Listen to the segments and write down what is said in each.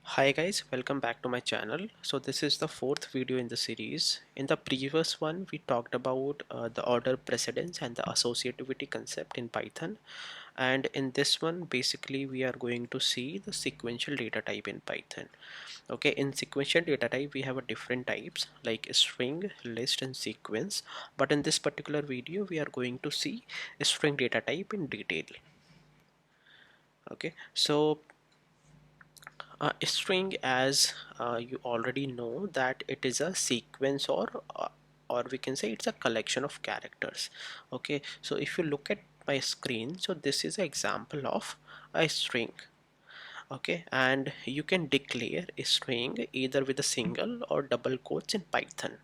Hi guys, welcome back to my channel. So this is the fourth video in the series. In the previous one we talked about the order precedence and the associativity concept in Python, and in this one basically we are going to see the sequential data type in Python. Okay, in sequential data type we have a different types like string, list and sequence, but in this particular video we are going to see string data type in detail. Okay, so a string, as you already know, that it is a sequence or we can say it's a collection of characters. Okay, so if you look at my screen, so this is an example of a string. Okay, and you can declare a string either with a single or double quotes in Python.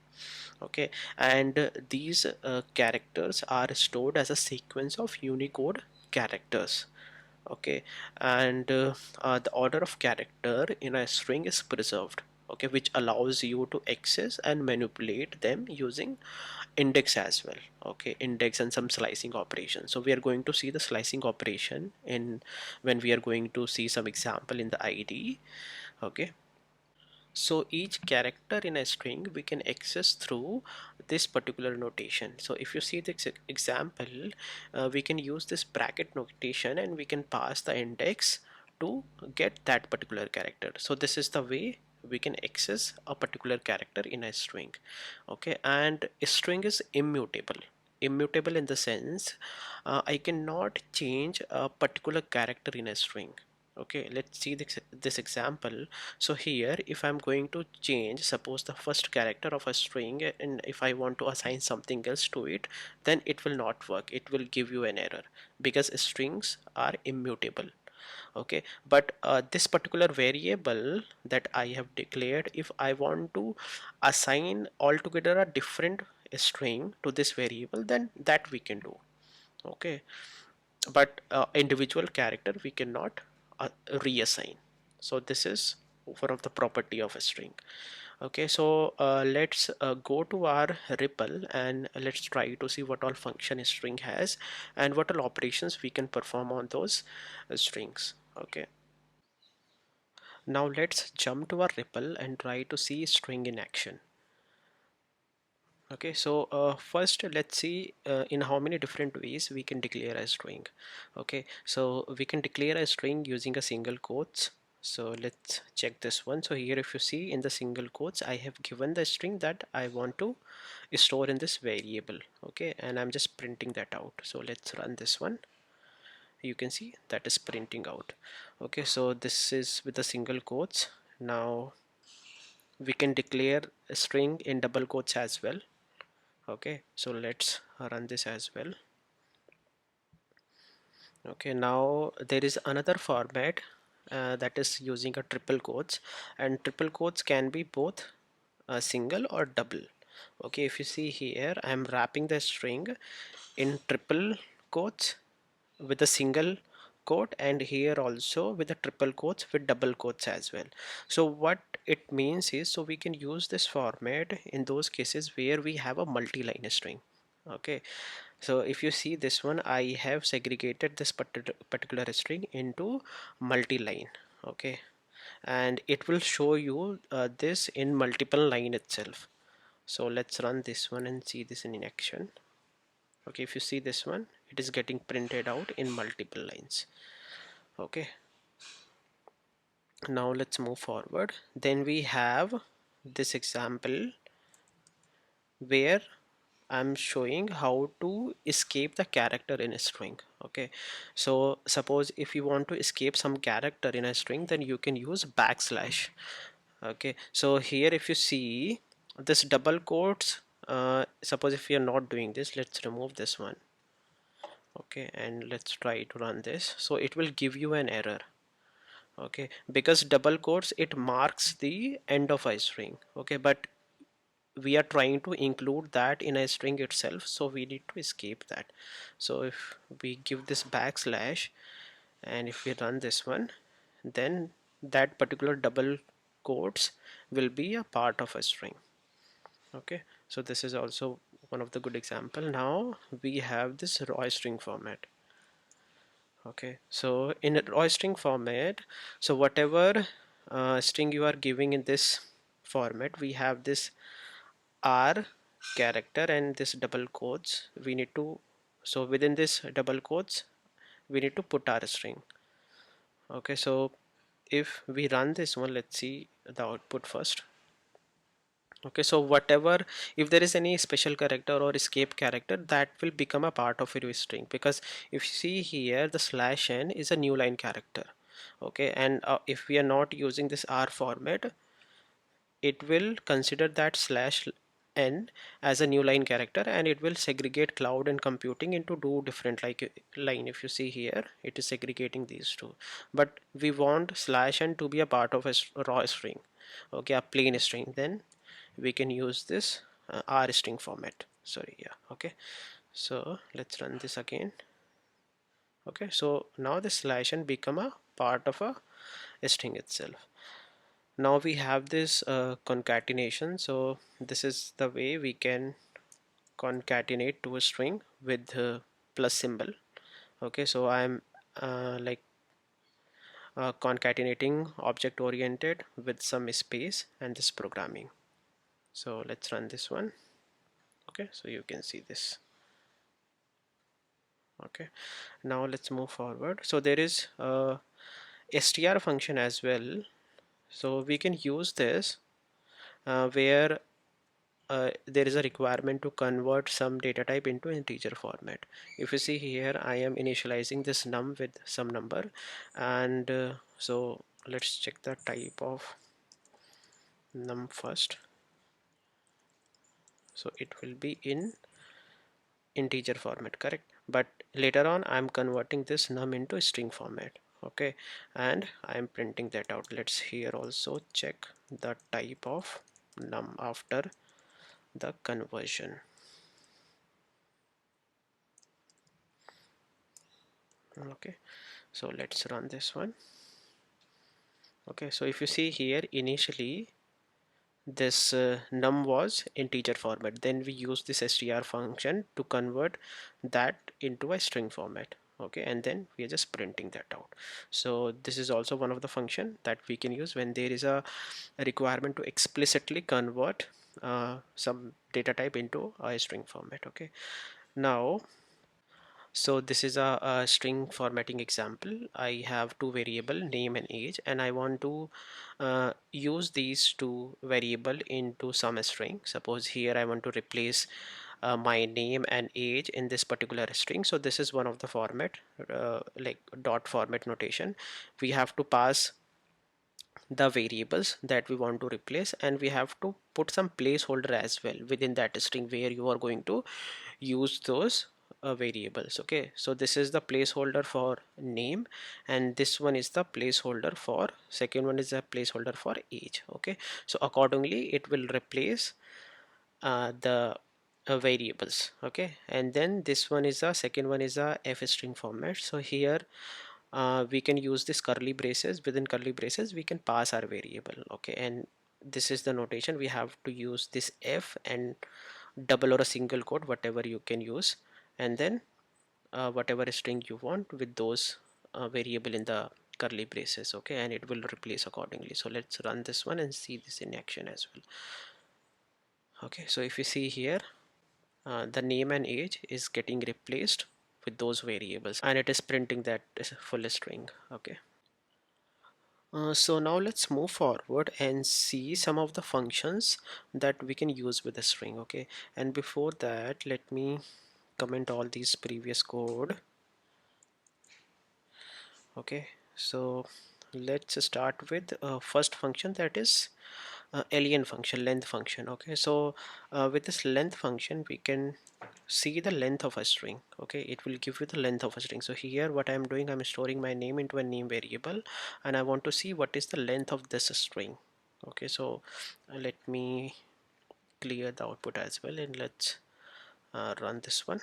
Okay, and these characters are stored as a sequence of Unicode characters. Okay, and the order of character in a string is preserved, okay, which allows you to access and manipulate them using index as well. Okay, index and some slicing operation. So we are going to see the slicing operation in when we are going to see some example in the IDE. Okay, so each character in a string we can access through this particular notation. So if you see this example, we can use this bracket notation and we can pass the index to get that particular character. So this is the way we can access a particular character in a string. Okay, and a string is immutable. Immutable in the sense I cannot change a particular character in a string. Okay, let's see this example. So here if I'm going to change, suppose the first character of a string, and if I want to assign something else to it, then it will not work. It will give you an error because strings are immutable. Okay, but this particular variable that I have declared, if I want to assign altogether a different string to this variable, then that we can do. Okay, but individual character we cannot reassign. So this is one of the property of a string. Okay, so let's go to our REPL and let's try to see what all function a string has and what all operations we can perform on those strings. Okay, now let's jump to our REPL and try to see string in action. Okay, so first let's see in how many different ways we can declare a string. Okay, so we can declare a string using a single quotes. So let's check this one. So here if you see in the single quotes, I have given the string that I want to store in this variable. Okay, and I'm just printing that out. So let's run this one. You can see that is printing out. Okay, so this is with the single quotes. Now we can declare a string in double quotes as well. Okay, so let's run this as well. Okay, now there is another format that is using a triple quotes, and triple quotes can be both single or double. Okay, if you see here I am wrapping the string in triple quotes with a single quote, and here also with the triple quotes with double quotes as well. So what it means is, so we can use this format in those cases where we have a multi-line string. Okay, so if you see this one, I have segregated this particular string into multi-line. Okay, and it will show you this in multiple line itself. So let's run this one and see this in action. Okay, if you see this one, it is getting printed out in multiple lines. Okay, now let's move forward. Then we have this example where I'm showing how to escape the character in a string. Okay, so suppose if you want to escape some character in a string, then you can use backslash. Okay, so here if you see this double quotes, suppose if you're not doing this, let's remove this one. Okay, and let's try to run this. So it will give you an error. Okay, because double quotes, it marks the end of a string. Okay, but we are trying to include that in a string itself, so we need to escape that. So if we give this backslash and if we run this one, then that particular double quotes will be a part of a string. Okay, so this is also one of the good example. Now we have this raw string format. Okay, so in a raw string format, so whatever string you are giving in this format, we have this R character and this double quotes. We need to, so within this double quotes we need to put our string. Okay, so if we run this one, let's see the output first. Okay, so whatever, if there is any special character or escape character, that will become a part of your string, because if you see here, the slash n is a new line character. Okay, and if we are not using this R format, it will consider that slash n as a new line character, and it will segregate cloud and computing into two different like line. If you see here, it is segregating these two, but we want slash n to be a part of a raw string, okay, a plain string. Then we can use this R string format. Sorry, yeah, okay. So let's run this again. Okay, so now the slash n become a part of a string itself. Now we have this concatenation. So this is the way we can concatenate to a string with plus symbol. Okay, so I'm like concatenating object oriented with some space and this programming. So let's run this one. Okay, so you can see this. Okay, now let's move forward. So there is a str function as well. So we can use this where there is a requirement to convert some data type into integer format. If you see here, I am initializing this num with some number, and so let's check the type of num first. So it will be in integer format, correct? But later on I'm converting this num into string format. Okay, and I'm printing that out. Let's here also check the type of num after the conversion. Okay, so let's run this one. Okay, so if you see here, initially this num was integer format, then we use this str function to convert that into a string format. Okay, and then we are just printing that out. So this is also one of the function that we can use when there is a requirement to explicitly convert some data type into a string format. Okay, now so this is a string formatting example. I have two variable, name and age, and I want to use these two variable into some string. Suppose here I want to replace my name and age in this particular string. So this is one of the format, like dot format notation. We have to pass the variables that we want to replace, and we have to put some placeholder as well within that string where you are going to use those variables. Okay, so this is the placeholder for name, and this one is the placeholder for, second one is a placeholder for age. Okay, so accordingly it will replace the variables. Okay, and then this one is a, second one is a f string format. So here we can use this curly braces. Within curly braces we can pass our variable. Okay, and this is the notation. We have to use this f and double or a single quote, whatever you can use, and then whatever string you want with those variable in the curly braces. Okay, and it will replace accordingly. So let's run this one and see this in action as well. Okay, so if you see here, the name and age is getting replaced with those variables, and it is printing that full string. Okay, so now let's move forward and see some of the functions that we can use with a string. Okay, and before that, let me comment all these previous code. Okay, so let's start with first function, that is len function, length function. Okay, so with this length function we can see the length of a string. Okay, it will give you the length of a string. So here what I'm doing, I'm storing my name into a name variable, and I want to see what is the length of this string. Okay, so let me clear the output as well, and let's run this one.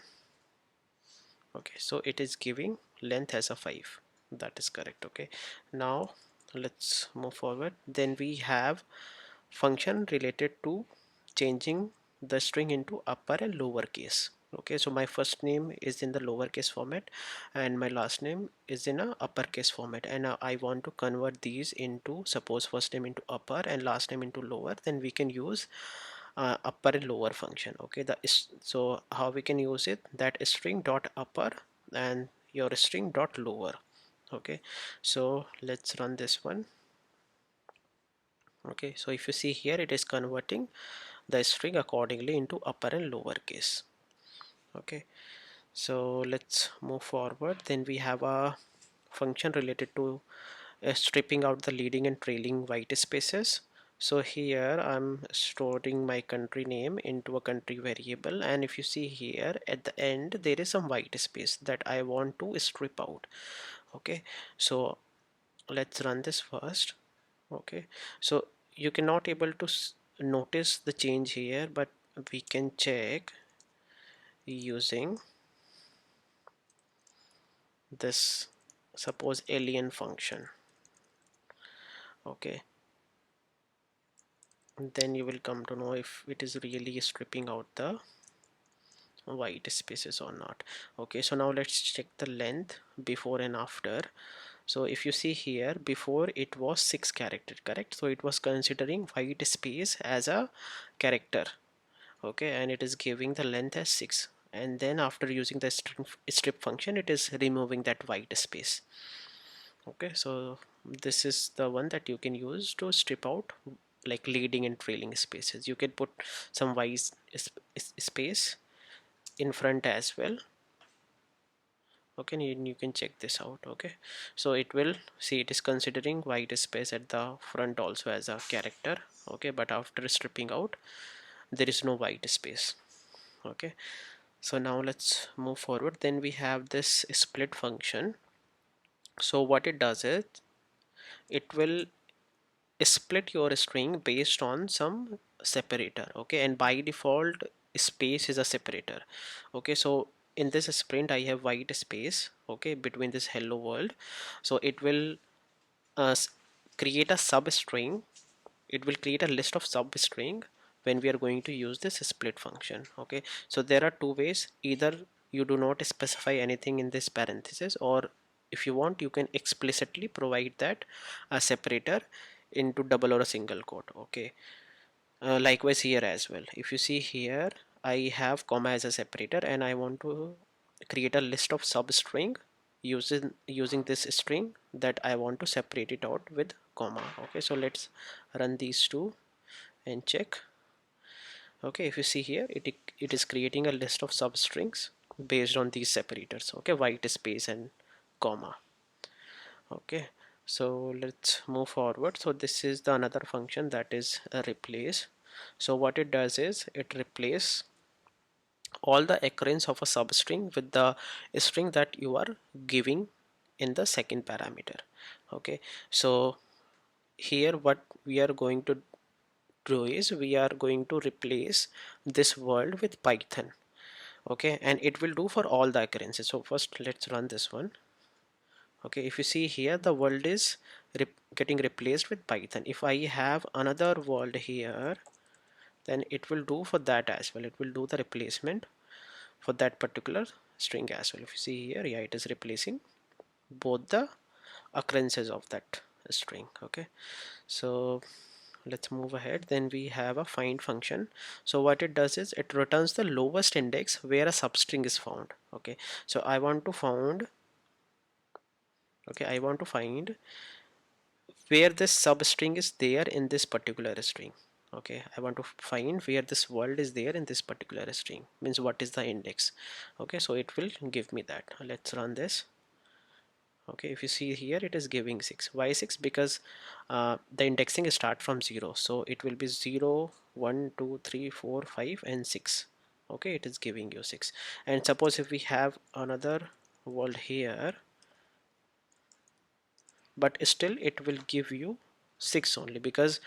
Okay, so it is giving length as a 5. That is correct. Okay, now let's move forward. Then we have function related to changing the string into upper and lower case. Okay, so my first name is in the lowercase format and my last name is in a uppercase format, and I want to convert these into, suppose first name into upper and last name into lower, then we can use upper and lower function. Okay, so how we can use it, that string dot upper and your string dot lower. Okay, so let's run this one. Okay, so if you see here, it is converting the string accordingly into upper and lower case. Okay, so let's move forward. Then we have a function related to stripping out the leading and trailing white spaces. So here I'm storing my country name into a country variable, and if you see here at the end there is some white space that I want to strip out. Okay, so let's run this first. Okay, so you cannot able to notice the change here, but we can check using this, suppose alien function. Okay, then you will come to know if it is really stripping out the white spaces or not. Okay, so now let's check the length before and after. So if you see here, before it was 6 character, correct? So it was considering white space as a character. Okay, and it is giving the length as 6, and then after using the strip function, it is removing that white space. Okay, so this is the one that you can use to strip out like leading and trailing spaces. You can put some white space in front as well. Okay, you can check this out. Okay, so it will see it is considering white space at the front also as a character. Okay, but after stripping out, there is no white space. Okay, so now let's move forward. Then we have this split function. So what it does is it will split your string based on some separator. Okay, and by default space is a separator. Okay, so in this sprint I have white space, okay, between this hello world. So it will uh, create a substring. It will create a list of substring when we are going to use this split function. Okay, so there are two ways: either you do not specify anything in this parenthesis, or if you want, you can explicitly provide that a separator into double or a single quote. Okay, likewise here as well. If you see here, I have comma as a separator and I want to create a list of substring using this string that I want to separate it out with comma. Okay, so let's run these two and check. Okay, if you see here, it is creating a list of substrings based on these separators. Okay, white space and comma. Okay, so let's move forward. So this is the another function, that is a replace. So what it does is it replaces all the occurrence of a substring with the string that you are giving in the second parameter. Okay, so here what we are going to do is we are going to replace this world with Python. Okay, and it will do for all the occurrences. So first let's run this one. Okay, if you see here, the world is getting replaced with Python. If I have another world here, then it will do for that as well. It will do the replacement for that particular string as well. If you see here, yeah, it is replacing both the occurrences of that string. Okay, so let's move ahead. Then we have a find function. So what it does is it returns the lowest index where a substring is found. Okay, so I want to find where this substring is there in this particular string. Okay, I want to find where this world is there in this particular string, means what is the index. Okay, so it will give me that. Let's run this. Okay, if you see here, it is giving 6. Why 6? Because the indexing start from 0, so it will be 0 1 2 3 4 5 and 6. Okay, it is giving you 6. And suppose if we have another world here, but still it will give you 6 only, because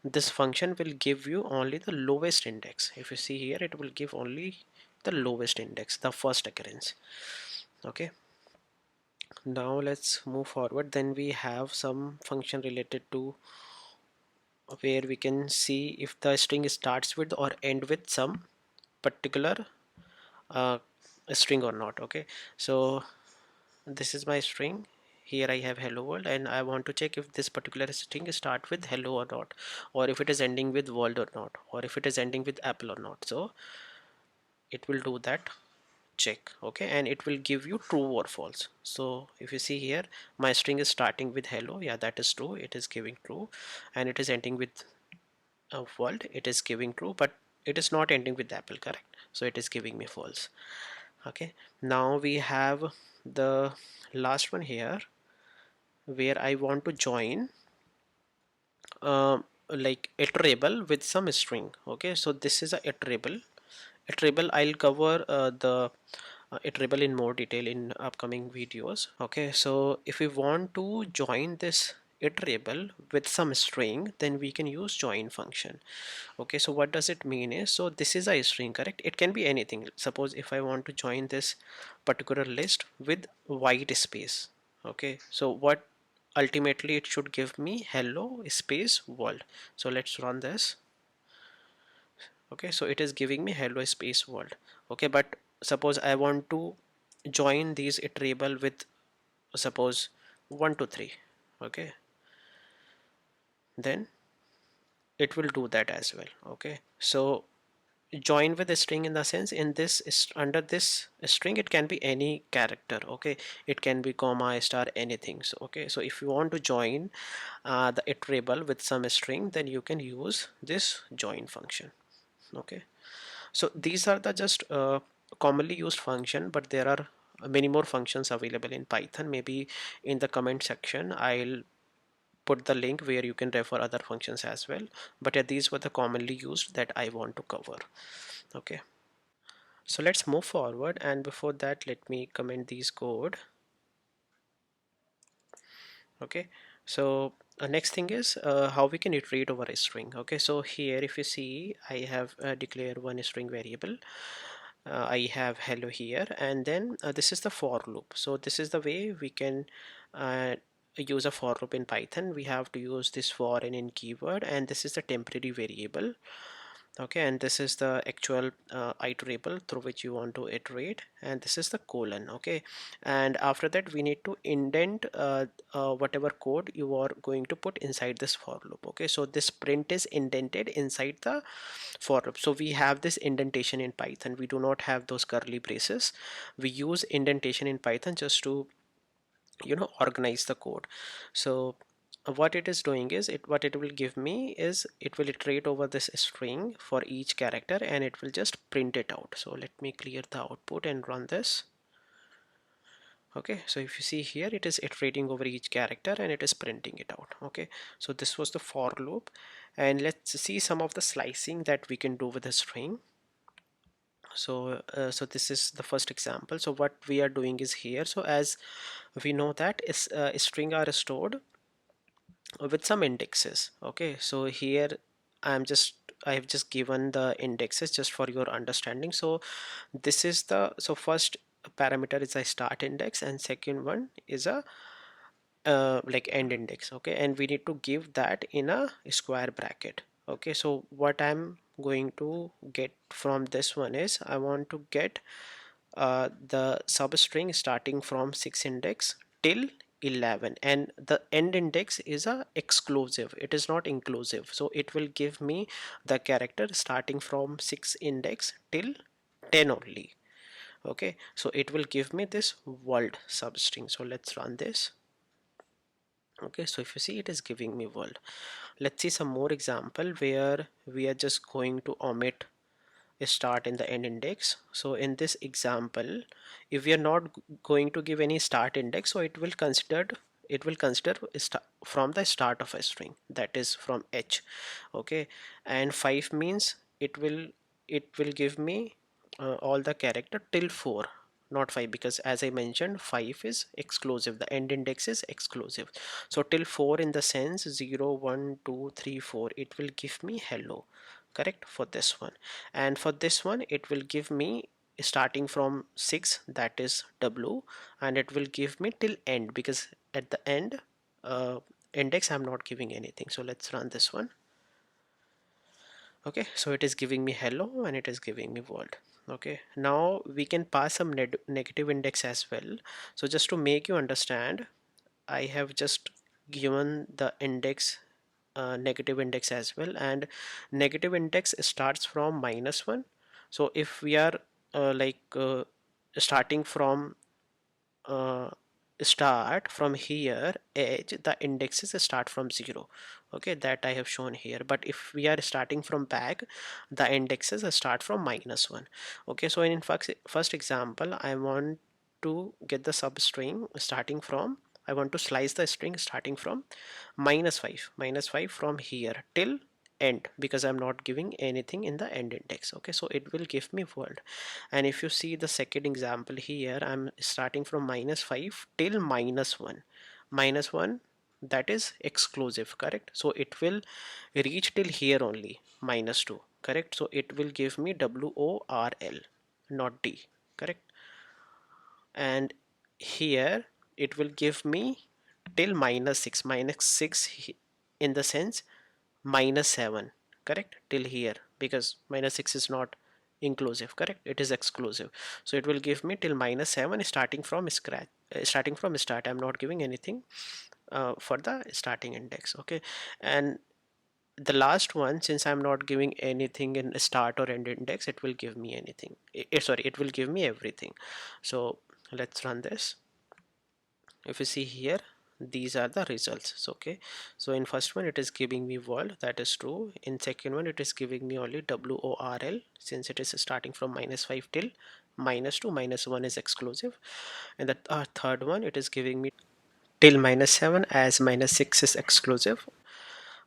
this function will give you only the lowest index. If you see here, it will give only the lowest index, the first occurrence. Okay, now let's move forward. Then we have some function related to where we can see if the string starts with or end with some particular uh, a string or not. Okay, so this is my string. Here I have hello world, and I want to check if this particular string start with hello or not, or if it is ending with world or not, or if it is ending with apple or not. So it will do that check. Okay, and it will give you true or false. So if you see here, my string is starting with hello, yeah, that is true, it is giving true, and it is ending with world, it is giving true, but it is not ending with apple, correct, so it is giving me false. Okay, now we have the last one here, where I want to join like iterable with some string. Okay, so this is a iterable. I'll cover the iterable in more detail in upcoming videos. Okay, so if we want to join this iterable with some string, then we can use join function. Okay, so what does it mean is, so this is a string, correct, it can be anything. Suppose if I want to join this particular list with white space. Okay, so what ultimately it should give me hello space world. So let's run this. Okay, so it is giving me hello space world. Okay, but suppose I want to join these iterable with, suppose, 1 to 3. Okay, then it will do that as well. Okay, so join with a string in the sense, in this is under this string it can be any character. Okay, it can be comma, star, anything. So okay, so if you want to join the iterable with some string, then you can use this join function. Okay, so these are the just commonly used function, but there are many more functions available in Python. Maybe in the comment section I'll put the link where you can refer other functions as well, but yeah, these were the commonly used that I want to cover. Okay, so let's move forward, and before that let me comment these code. Okay, so next thing is how we can iterate over a string. Okay, so here if you see, I have declared one string variable. I have hello here, and then this is the for loop. So this is the way we can uh, use a for loop in Python. We have to use this for and in keyword, and this is the temporary variable. Okay, and this is the actual iterable through which you want to iterate, and this is the colon. Okay, and after that we need to indent whatever code you are going to put inside this for loop. Okay, so this print is indented inside the for loop. So we have this indentation in Python, we do not have those curly braces. We use indentation in Python just to organize the code. So what it is doing is, what it will give me is, it will iterate over this string for each character, and it will just print it out. So let me clear the output and run this. Okay, so if you see here, it is iterating over each character and it is printing it out. Okay, so this was the for loop, and let's see some of the slicing that we can do with a string. So this is the first example. So what we are doing is here, so as we know that is string are stored with some indexes. Okay, so here I have just given the indexes just for your understanding. So this is the, so first parameter is a start index, and second one is a like end index. Okay, and we need to give that in a square bracket. Okay, so what I'm going to get from this one is, I want to get the substring starting from 6 index till 11, and the end index is a exclusive, it is not inclusive. So it will give me the character starting from 6 index till 10 only. Okay, so it will give me this world substring. So let's run this. Okay, so if you see, it is giving me world. Let's see some more example where we are just going to omit start in the end index. So in this example, if we are not going to give any start index, so it will consider from the start of a string, that is from h. Okay, and 5 means it will give me all the character till 4, not 5, because as I mentioned, 5 is exclusive, the end index is exclusive. So till 4 in the sense 0 1 2 3 4, it will give me hello, correct, for this one. And for this one, it will give me starting from 6, that is w, and it will give me till end, because at the end index I'm not giving anything. So let's run this one. Okay, so it is giving me hello and it is giving me world. Okay, now we can pass some negative index as well. So just to make you understand, I have just given the index, negative index as well, and negative index starts from -1. So if we are starting from uh, start from here edge, the indexes start from 0. Okay, that I have shown here. But if we are starting from back, the indexes start from -1. Okay, so in fact first example, I want to get the substring starting from, I want to slice the string starting from -5 from here till end, because I'm not giving anything in the end index. Okay, so it will give me world. And if you see the second example here, I'm starting from -5 till -1. -1, that is exclusive, correct? So it will reach till here only, -2, correct? So it will give me WORL, not D, correct? And here it will give me till -6, -6 in the sense -7, correct, till here, because -6 is not inclusive, correct, it is exclusive. So it will give me till -7 starting from scratch, starting from start. I'm not giving anything for the starting index. Okay, and the last one, since I'm not giving anything in start or end index, it will give me anything. Sorry, it will give me everything. So let's run this. If you see here, these are the results. So, okay, so in first one it is giving me world, that is true. In second one it is giving me only WORL, since it is starting from -5 till -2, -1 is exclusive. And the third one, it is giving me till -7, as -6 is exclusive.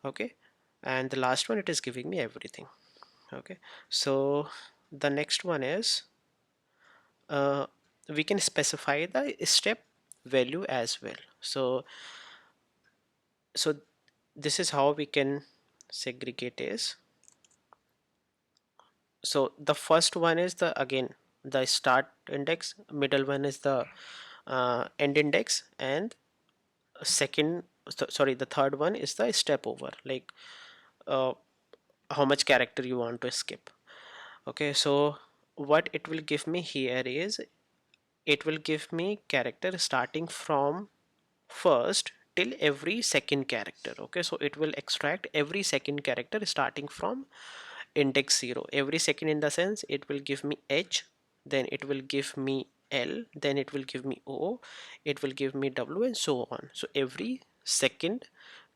Okay, and the last one, it is giving me everything. Okay, so the next one is uh, we can specify the step value as well. So this is how we can segregate is. So the first one is the, again, the start index, middle one is the end index, and second, sorry, the third one is the step over, like uh, how much character you want to skip. Okay, so what it will give me here is, it will give me character starting from first till every second character. Okay, so it will extract every second character starting from index 0. Every second in the sense, it will give me H, then it will give me L, then it will give me O, it will give me W, and so on. So every second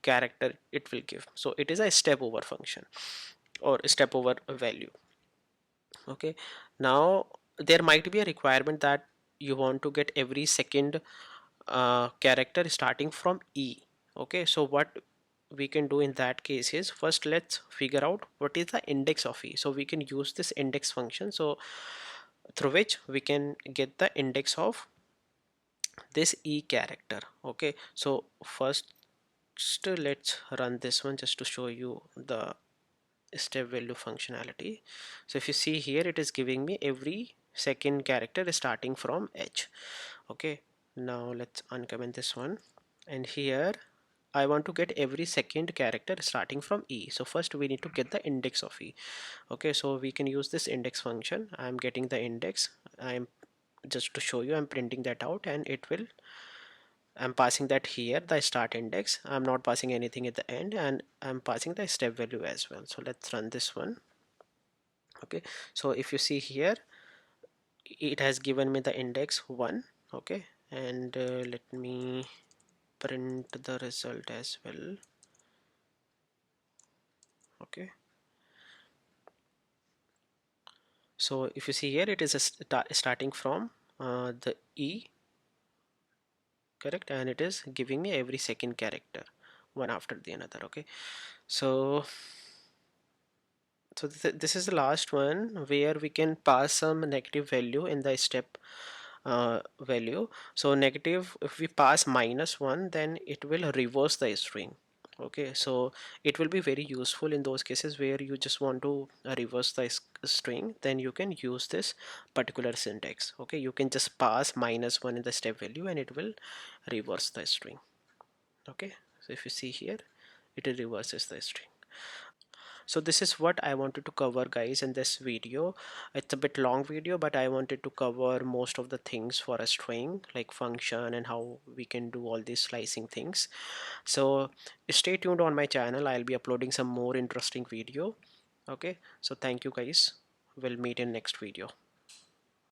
character it will give. So it is a step over function or step over value. Okay, now there might be a requirement that you want to get every second character starting from E. Okay, so what we can do in that case is, first let's figure out what is the index of E. So we can use this index function, so through which we can get the index of this E character. Okay, so first let's run this one just to show you the step value functionality. So if you see here, it is giving me every second character starting from H. Okay, now let's uncomment this one, and here I want to get every second character starting from E. So first we need to get the index of E. Okay, so we can use this index function. I'm getting the index. I'm just to show you, I'm printing that out, and it will, I'm passing that here, the start index. I'm not passing anything at the end, and I'm passing the step value as well. So let's run this one. Okay, so if you see here, it has given me the index 1. Okay, and let me print the result as well. Okay, so if you see here, it is a starting from the E, correct, and it is giving me every second character one after the another. Okay, so this is the last one where we can pass some negative value in the step value. So negative, if we pass -1, then it will reverse the string. Okay, so it will be very useful in those cases where you just want to reverse the string, then you can use this particular syntax. Okay, you can just pass -1 in the step value and it will reverse the string. Okay, so if you see here, it reverses the string. So this is what I wanted to cover, guys, in this video. It's a bit long video, but I wanted to cover most of the things for a string, like function and how we can do all these slicing things. So stay tuned on my channel. I'll be uploading some more interesting video. Okay, so thank you guys. We'll meet in next video.